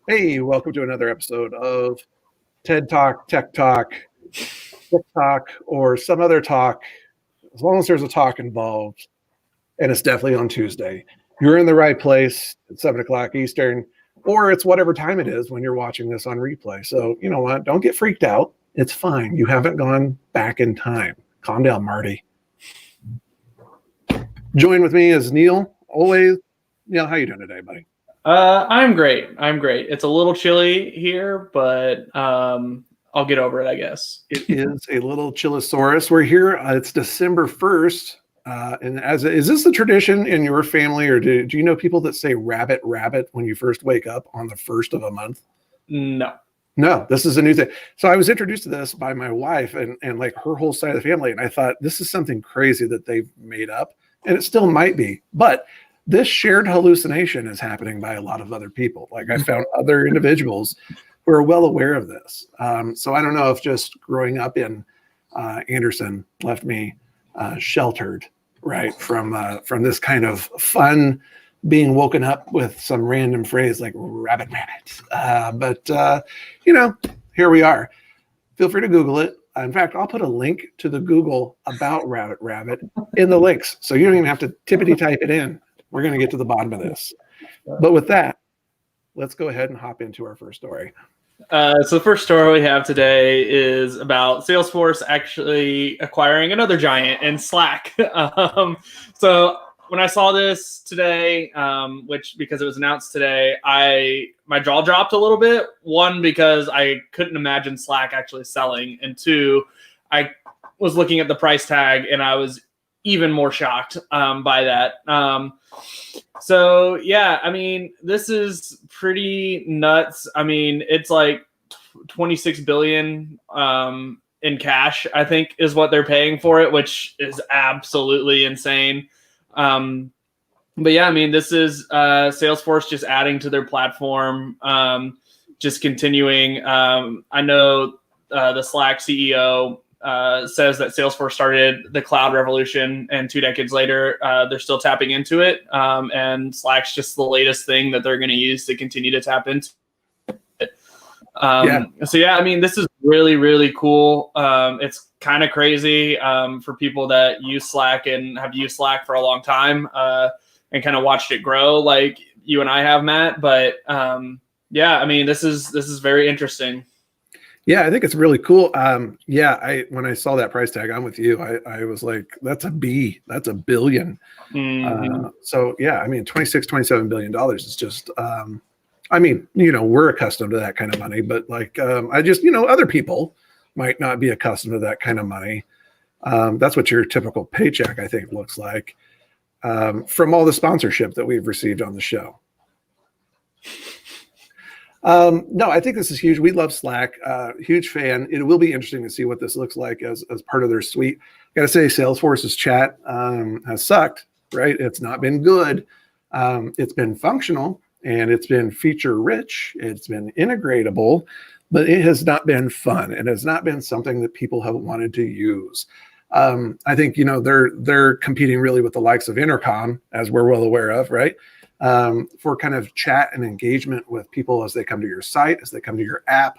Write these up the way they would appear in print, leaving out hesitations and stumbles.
Hey, welcome to another episode of TED Talk, Tech Talk, TikTok, or some other talk. As long as there's a talk involved, and it's definitely on Tuesday, you're in the right place at 7 o'clock Eastern, or it's whatever time it is when you're watching this on replay. So, you know what? Don't get freaked out. It's fine. You haven't gone back in time. Calm down, Marty. Join with me is Neil. Always. Neil, how you doing today, buddy? I'm great. It's a little chilly here, but I'll get over it, I guess. It is a little chillosaurus. We're here. It's December 1st. And is this the tradition in your family, or do you know people that say rabbit when you first wake up on the first of a month? No, this is a new thing. So I was introduced to this by my wife and like her whole side of the family. And I thought this is something crazy that they've made up, and it still might be, but this shared hallucination is happening by a lot of other people. Like I found other individuals who are well aware of this. So I don't know if just growing up in Anderson left me sheltered, right, from this kind of fun being woken up with some random phrase like rabbit. But here we are. Feel free to Google it. In fact, I'll put a link to the Google about rabbit in the links, so you don't even have to tippity type it in. We're going to get to the bottom of this. But with that, let's go ahead and hop into our first story. So the first story we have today is about Salesforce actually acquiring another giant in Slack. So when I saw this today, because it was announced today, my jaw dropped a little bit. One, because I couldn't imagine Slack actually selling. And two, I was looking at the price tag and I was even more shocked by that. So yeah, I mean, this is pretty nuts. I mean, it's like 26 billion in cash, I think, is what they're paying for it, which is absolutely insane. But yeah, I mean, this is Salesforce just adding to their platform, just continuing. I know the Slack CEO says that Salesforce started the cloud revolution, and 2 decades later, they're still tapping into it. And Slack's just the latest thing that they're going to use to continue to tap into it. So yeah, I mean, this is really, really cool. It's kind of crazy for people that use Slack and have used Slack for a long time and kind of watched it grow like you and I have, Matt. But yeah, I mean, this is very interesting. Yeah, I think it's really cool. When I saw that price tag, I'm with you. I was like, that's a B, that's $1 billion. Mm-hmm. So yeah, I mean, $27 billion is just, I mean, we're accustomed to that kind of money, but like, I just, other people might not be accustomed to that kind of money. That's what your typical paycheck, I think, looks like from all the sponsorship that we've received on the show. No, I think this is huge. We love Slack. Huge fan. It will be interesting to see what this looks like as part of their suite. Got to say, Salesforce's chat has sucked, right? It's not been good. It's been functional and it's been feature rich. It's been integratable, but it has not been fun. It has not been something that people have wanted to use. I think, they're competing really with the likes of Intercom, as we're well aware of, right? For kind of chat and engagement with people as they come to your site, as they come to your app,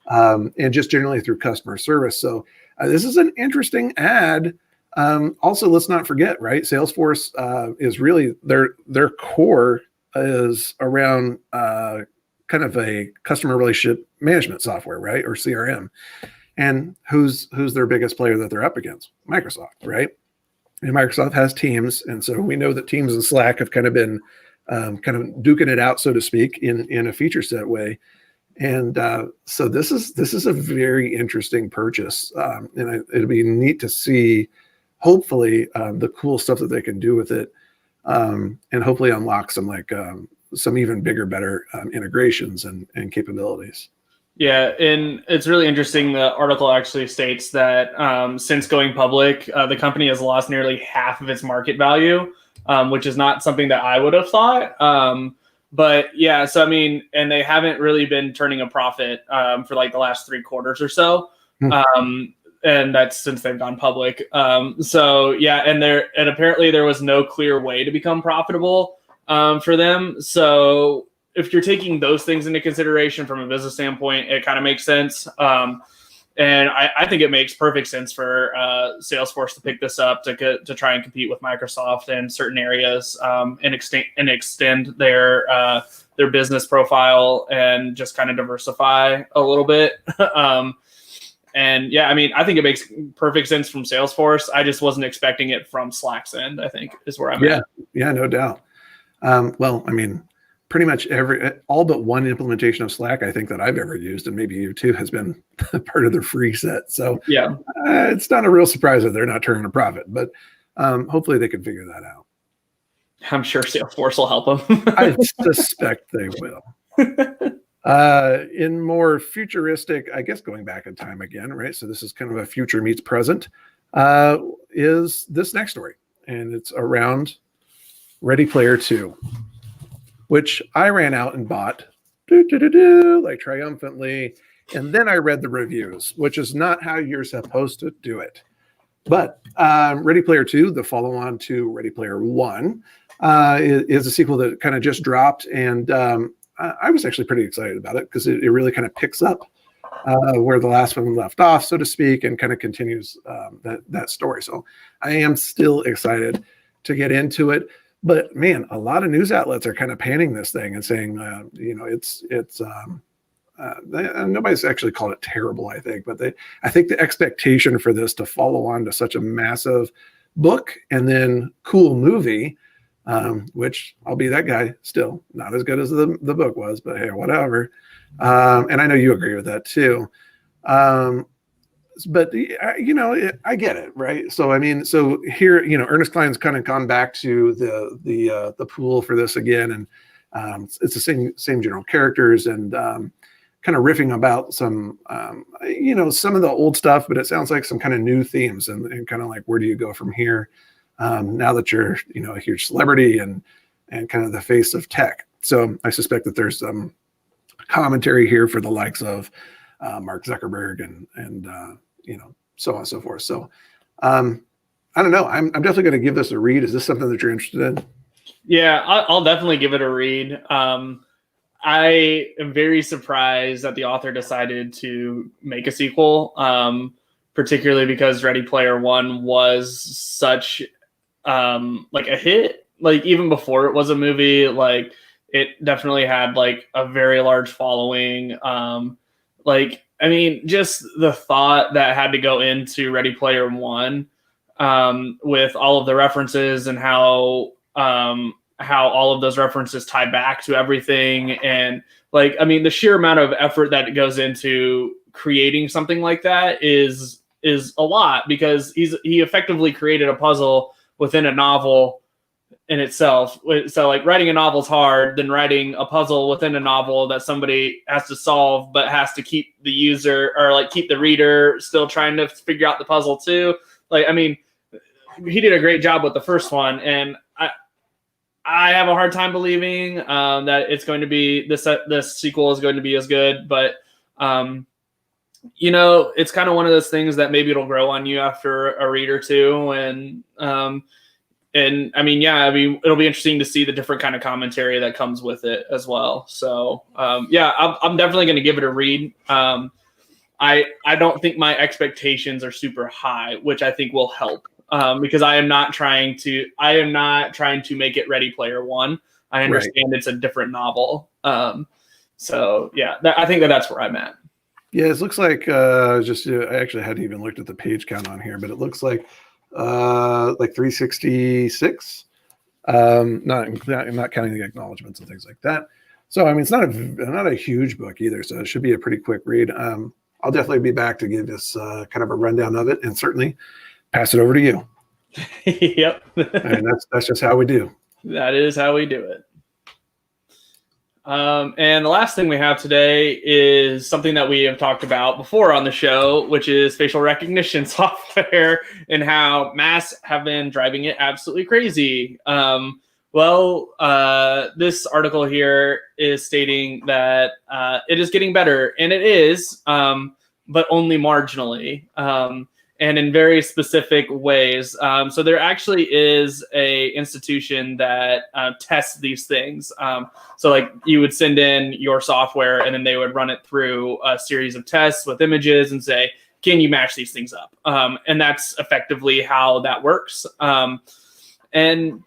and just generally through customer service. So this is an interesting ad. Also, let's not forget, right? Salesforce is really their core is around kind of a customer relationship management software, right? Or CRM. And who's their biggest player that they're up against? Microsoft, right? And Microsoft has Teams. And so we know that Teams and Slack have kind of been kind of duking it out, so to speak, in a feature set way. And so this is a very interesting purchase. And it'll be neat to see, hopefully, the cool stuff that they can do with it, and hopefully unlock some even bigger, better integrations and capabilities. Yeah, and it's really interesting. The article actually states that since going public, the company has lost nearly half of its market value, which is not something that I would have thought. But yeah, so I mean, and they haven't really been turning a profit for like the last 3 quarters or so. And that's since they've gone public. So yeah, and apparently there was no clear way to become profitable for them. So if you're taking those things into consideration from a business standpoint, it kind of makes sense. And I think it makes perfect sense for Salesforce to pick this up to try and compete with Microsoft in certain areas, and extend their business profile and just kind of diversify a little bit. And yeah, I mean, I think it makes perfect sense from Salesforce. I just wasn't expecting it from Slack's end, I think is where I'm at. Yeah, no doubt. Well, I mean, pretty much all but one implementation of Slack I think that I've ever used, and maybe you too, has been part of the free set. So yeah, it's not a real surprise that they're not turning a profit, but hopefully they can figure that out. I'm sure Salesforce will help them. I suspect they will. In more futuristic, I guess going back in time again, right? So this is kind of a future meets present, is this next story. And it's around Ready Player 2. Which I ran out and bought, like triumphantly. And then I read the reviews, which is not how you're supposed to do it. But Ready Player 2, the follow-on to Ready Player 1, is a sequel that kind of just dropped. And I was actually pretty excited about it because it really kind of picks up where the last one left off, so to speak, and kind of continues that story. So I am still excited to get into it. But man, a lot of news outlets are kind of panning this thing and saying, nobody's actually called it terrible, I think, but I think the expectation for this to follow on to such a massive book and then cool movie, which I'll be that guy still, not as good as the book was, but hey, whatever. And I know you agree with that too. But I get it, right? So I mean, so here, Ernest Cline's kind of gone back to the pool for this again, and it's the same general characters, and kind of riffing about some some of the old stuff, but it sounds like some kind of new themes, and kind of like, where do you go from here now that you're a huge celebrity and kind of the face of tech. So I suspect that there's some commentary here for the likes of Mark Zuckerberg and so on and so forth. So I don't know. I'm definitely going to give this a read. Is this something that you're interested in? Yeah, I'll definitely give it a read. I am very surprised that the author decided to make a sequel, particularly because Ready Player One was such like a hit. Like even before it was a movie, like it definitely had like a very large following. I mean, just the thought that had to go into Ready Player One, with all of the references and how all of those references tie back to everything. And like, I mean, the sheer amount of effort that goes into creating something like that is a lot, because he effectively created a puzzle within a novel in itself. So like writing a novel is hard, then writing a puzzle within a novel that somebody has to solve, but has to keep the user, or like keep the reader still trying to figure out the puzzle too. Like, I mean, he did a great job with the first one, and I have a hard time believing that it's going to be this sequel is going to be as good, but it's kind of one of those things that maybe it'll grow on you after a read or two, and I mean, it'll be interesting to see the different kind of commentary that comes with it as well. So I'm definitely going to give it a read. I don't think my expectations are super high, which I think will help. Because I am not trying to make it Ready Player One. I understand It's a different novel. I think that's where I'm at. Yeah, it looks like I actually hadn't even looked at the page count on here, but it looks like 366. Not counting the acknowledgments and things like that. So I mean, it's not a huge book either, so it should be a pretty quick read. I'll definitely be back to give this kind of a rundown of it, and certainly pass it over to you. Yep. And that's just how we do. That is how we do it. And the last thing we have today is something that we have talked about before on the show, which is facial recognition software and how masks have been driving it absolutely crazy. This article here is stating that it is getting better, and it is, but only marginally. and in very specific ways. So there actually is a institution that tests these things. So like you would send in your software and then they would run it through a series of tests with images and say, can you match these things up? And that's effectively how that works. And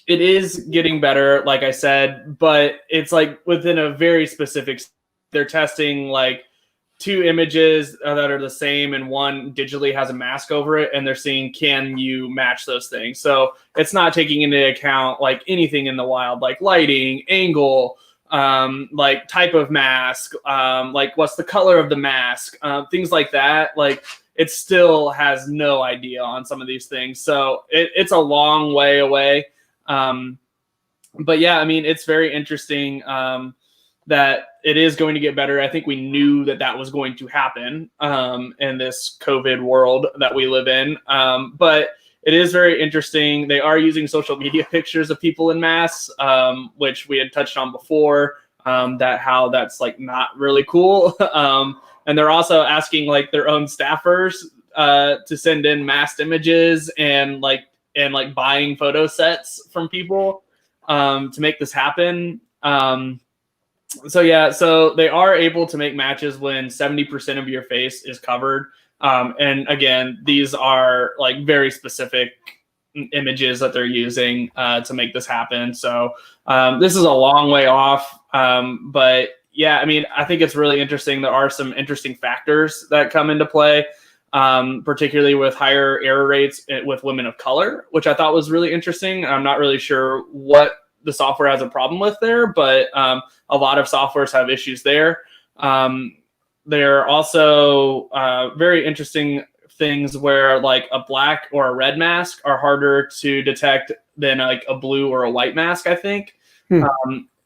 it is getting better, like I said, but it's like within a very specific, they're testing like 2 images that are the same and one digitally has a mask over it, and they're seeing, can you match those things? So it's not taking into account like anything in the wild, like lighting, angle, like type of mask, like what's the color of the mask, things like that. Like it still has no idea on some of these things. So it's a long way away. But yeah, I mean, it's very interesting that it is going to get better. I think we knew that that was going to happen in this COVID world that we live in. But it is very interesting. They are using social media pictures of people in masks, which we had touched on before, that how that's like not really cool. And they're also asking like their own staffers to send in masked images and buying photo sets from people to make this happen. So yeah, so they are able to make matches when 70% of your face is covered. And again, these are like very specific images that they're using to make this happen. So this is a long way off. But yeah, I mean, I think it's really interesting. There are some interesting factors that come into play, particularly with higher error rates with women of color, which I thought was really interesting. I'm not really sure what the software has a problem with there, but a lot of softwares have issues there. There are also very interesting things where like a black or a red mask are harder to detect than like a blue or a white mask, I think.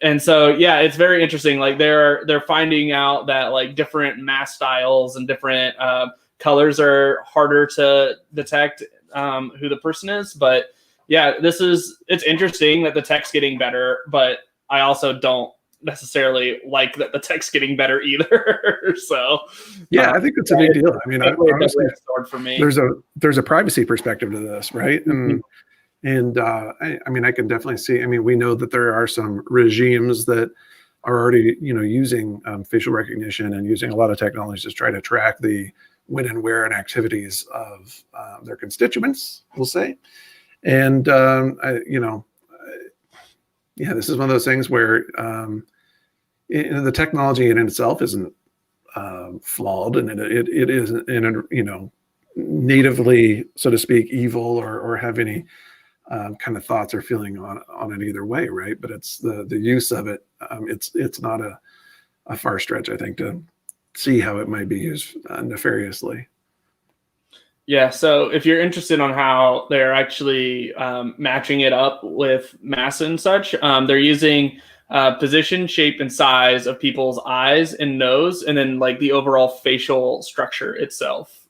And so, yeah, it's very interesting. Like they're finding out that like different mask styles and different colors are harder to detect who the person is. But yeah, it's interesting that the tech's getting better, but I also don't necessarily like that the tech's geting better either. So yeah, I think that's a big deal. I mean, honestly, for me, there's a privacy perspective to this, right? And I mean, I can definitely see. I mean, we know that there are some regimes that are already, using facial recognition and using a lot of technologies to try to track the when and where and activities of their constituents, we'll say. And yeah, this is one of those things where the technology in itself isn't flawed, and it isn't natively, so to speak, evil or have any kind of thoughts or feeling on it either way, right? But it's the use of it. It's not a far stretch, I think, to see how it might be used nefariously. Yeah, so if you're interested on how they're actually matching it up with mass and such, they're using position, shape, and size of people's eyes and nose, and then like the overall facial structure itself.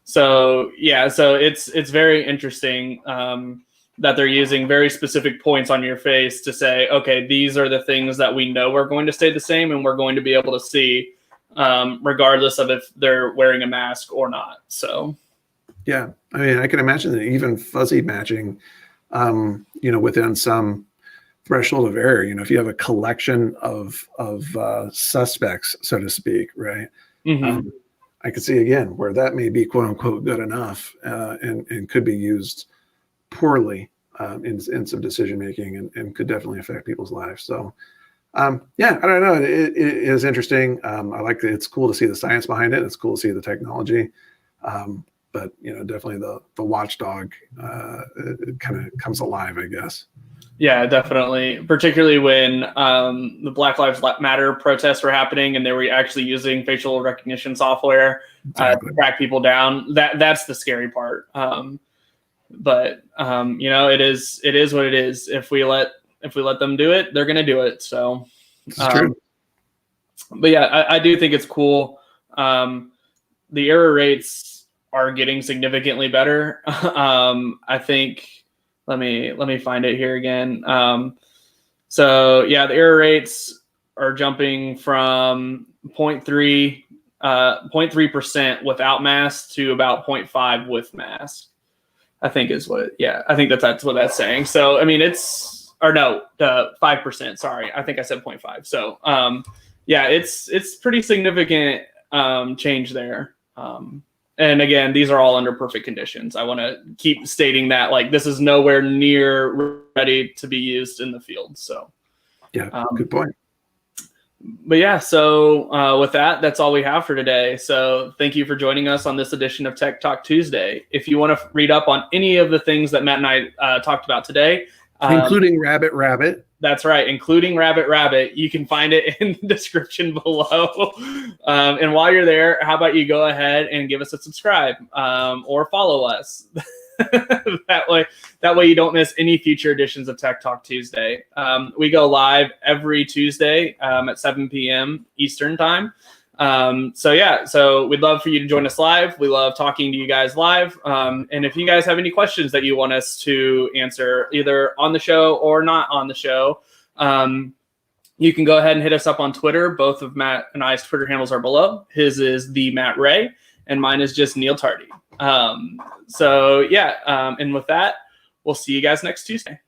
So yeah, so it's very interesting that they're using very specific points on your face to say, okay, these are the things that we know are going to stay the same, and we're going to be able to see regardless of if they're wearing a mask or not. So yeah, I mean, I can imagine that even fuzzy matching, within some threshold of error, if you have a collection of suspects, so to speak, right? I could see again where that may be quote unquote good enough and could be used poorly in some decision making and could definitely affect people's lives. So yeah, I don't know. It is interesting. I like that. It's cool to see the science behind it. It's cool to see the technology. But definitely the watchdog kind of comes alive, I guess. Yeah, definitely. Particularly when the Black Lives Matter protests were happening and they were actually using facial recognition software to track people down. That's the scary part. But it is what it is. If we let them do it, they're going to do it. So it's true. But yeah, I do think it's cool. The error rates are getting significantly better. I think, let me find it here again. So yeah, the error rates are jumping from 0.3 0.3% without mask to about 0.5 with mask. I think is what. I think that's what that's saying. So I mean, it's 5%. Sorry, I think I said 0.5. So it's pretty significant change there. And again, these are all under perfect conditions. I want to keep stating that like this is nowhere near ready to be used in the field. So good point. But yeah, so with that, that's all we have for today. So thank you for joining us on this edition of Tech Talk Tuesday. If you want to read up on any of the things that Matt and I talked about today, including Rabbit. That's right, including Rabbit. You can find it in the description below. And while you're there, how about you go ahead and give us a subscribe or follow us. That way you don't miss any future editions of Tech Talk Tuesday. We go live every Tuesday at 7 p.m. Eastern time. So we'd love for you to join us live. We love talking to you guys live. And if you guys have any questions that you want us to answer either on the show or not on the show, you can go ahead and hit us up on Twitter. Both of Matt and I's Twitter handles are below. His is the Matt Ray and mine is just Neil Tardy. And with that, we'll see you guys next Tuesday.